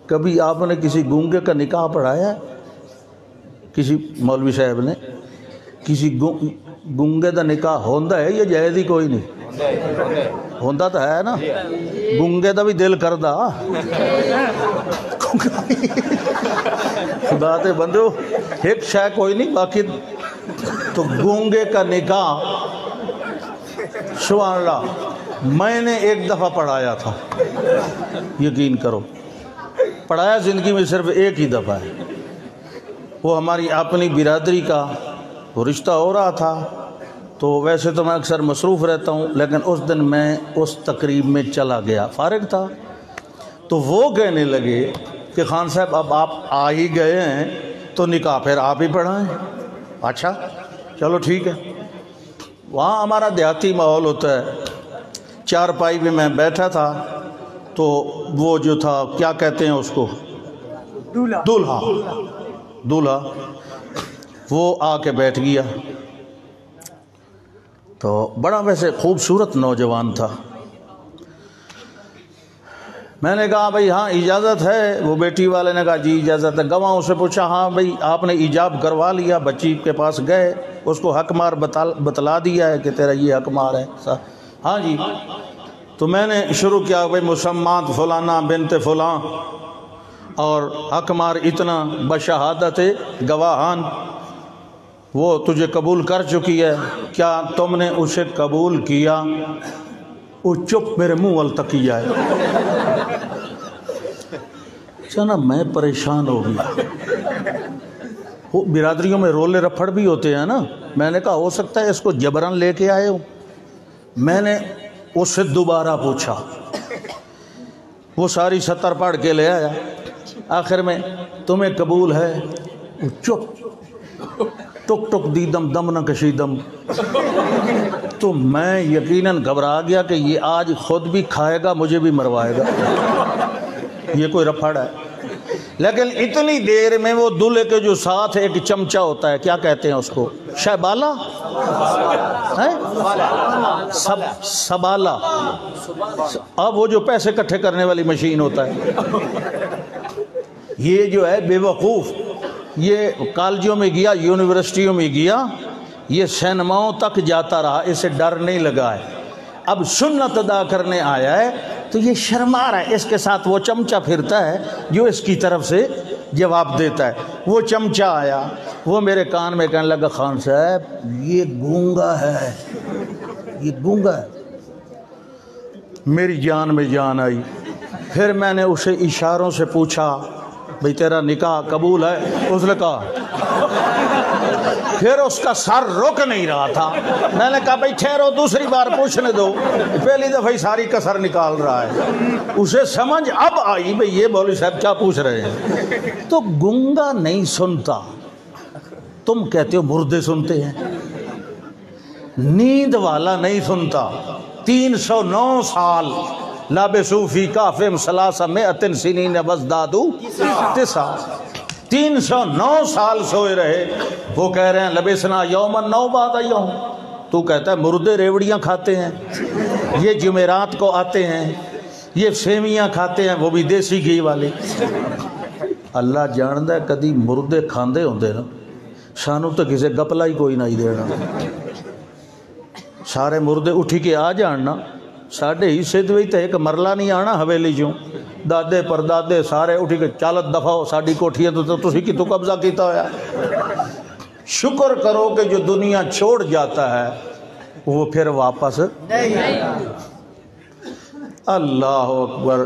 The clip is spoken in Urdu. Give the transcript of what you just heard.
کبھی آپ نے کسی گونگے کا نکاح پڑھایا ہے؟ کسی مولوی صاحب نے کسی گونگے دا نکاح ہوندا ہے یا جائز ہی کوئی نہیں ہوندا تو ہے نا؟ گونگے دا بھی دل کردا خدا تے بندو ایک شے کوئی نہیں باقی تو گونگے کا نکاح سبحان اللہ میں نے ایک دفعہ پڑھایا تھا یقین کرو پڑھایا زندگی میں صرف ایک ہی دفعہ ہے وہ ہماری اپنی برادری کا وہ رشتہ ہو رہا تھا تو ویسے تو میں اکثر مصروف رہتا ہوں لیکن اس دن میں اس تقریب میں چلا گیا فارغ تھا تو وہ کہنے لگے کہ خان صاحب اب آپ آ ہی گئے ہیں تو نکاح پھر آپ ہی پڑھائیں اچھا چلو ٹھیک ہے وہاں ہمارا دیہاتی ماحول ہوتا ہے چارپائی پہ میں بیٹھا تھا تو وہ جو تھا کیا کہتے ہیں اس کو دولہا وہ آ کے بیٹھ گیا تو بڑا ویسے خوبصورت نوجوان تھا میں نے کہا بھئی ہاں اجازت ہے وہ بیٹی والے نے کہا جی اجازت ہے گواہوں سے پوچھا ہاں بھئی آپ نے ایجاب کروا لیا بچی کے پاس گئے اس کو حق مار بتلا دیا ہے کہ تیرا یہ حق مار ہے ہاں جی تو میں نے شروع کیا بھئی مسمات فلانا بنت فلاں اور حق مار اتنا بشہادت گواہان وہ تجھے قبول کر چکی ہے کیا تم نے اسے قبول کیا وہ چپ میرے منہ التقی جائے چنا میں پریشان ہو گیا وہ برادریوں میں رولے رپھڑ بھی ہوتے ہیں نا میں نے کہا ہو سکتا ہے اس کو جبران لے کے آئے ہو میں نے اس سے دوبارہ پوچھا وہ ساری 70 پڑھ کے لے آیا آخر میں تمہیں قبول ہے وہ چپ ٹک ٹک دیدم دم نہ کشیدم تو میں یقیناً گھبرا گیا کہ یہ آج خود بھی کھائے گا مجھے بھی مروائے گا یہ کوئی رپھڑ ہے لیکن اتنی دیر میں وہ دولہے کے جو ساتھ ایک چمچہ ہوتا ہے کیا کہتے ہیں اس کو شہبالا سبالا اب وہ جو پیسے اکٹھے کرنے والی مشین ہوتا ہے یہ جو ہے بے وقوف یہ کالجوں میں گیا یونیورسٹیوں میں گیا یہ سینماؤں تک جاتا رہا اسے ڈر نہیں لگا ہے اب سنت ادا کرنے آیا ہے تو یہ شرما رہا ہے اس کے ساتھ وہ چمچہ پھرتا ہے جو اس کی طرف سے جواب دیتا ہے وہ چمچہ آیا وہ میرے کان میں کہنے لگا خان صاحب یہ گونگا ہے یہ گونگا ہے میری جان میں جان آئی پھر میں نے اسے اشاروں سے پوچھا بھئی تیرا نکاح قبول ہے اس نے کہا پھر اس کا سر رک نہیں رہا تھا میں نے کہا بھئی ٹھہرو دوسری بار پوچھنے دو پہلی دفعہ ساری کسر نکال رہا ہے اسے سمجھ اب آئی بھئی یہ مولوی صاحب کیا پوچھ رہے ہیں تو گنگا نہیں سنتا تم کہتے ہو مردے سنتے ہیں نیند والا نہیں سنتا 309 سال لابسو فی کافم ثلاث مئۃ سنین وازدادوا 309 سال سوئے رہے وہ کہہ رہے ہیں لبسنا یوما نو بعد یوم تو کہتا ہے مردے ریوڑیاں کھاتے ہیں یہ جمعرات کو آتے ہیں یہ سیویاں کھاتے ہیں وہ بھی دیسی گھی والے اللہ جاندہ ہے کدی مردے کھاندے ہوندے نا سانو تو کسے گپلا ہی کوئی نہیں دینا سارے مردے اٹھی کے آ جاننا ساڑھے ہی سے دوئی تے ایک مرلہ نہیں آنا حویلی جوں دادے پر دادے سارے اٹھی کے چالت دفعہ ہو ساڑھی کوٹھی ہے تو تسی کی تو قبضہ کیتا ہویا شکر کرو کہ جو دنیا چھوڑ جاتا ہے وہ پھر واپس نہیں اللہ اکبر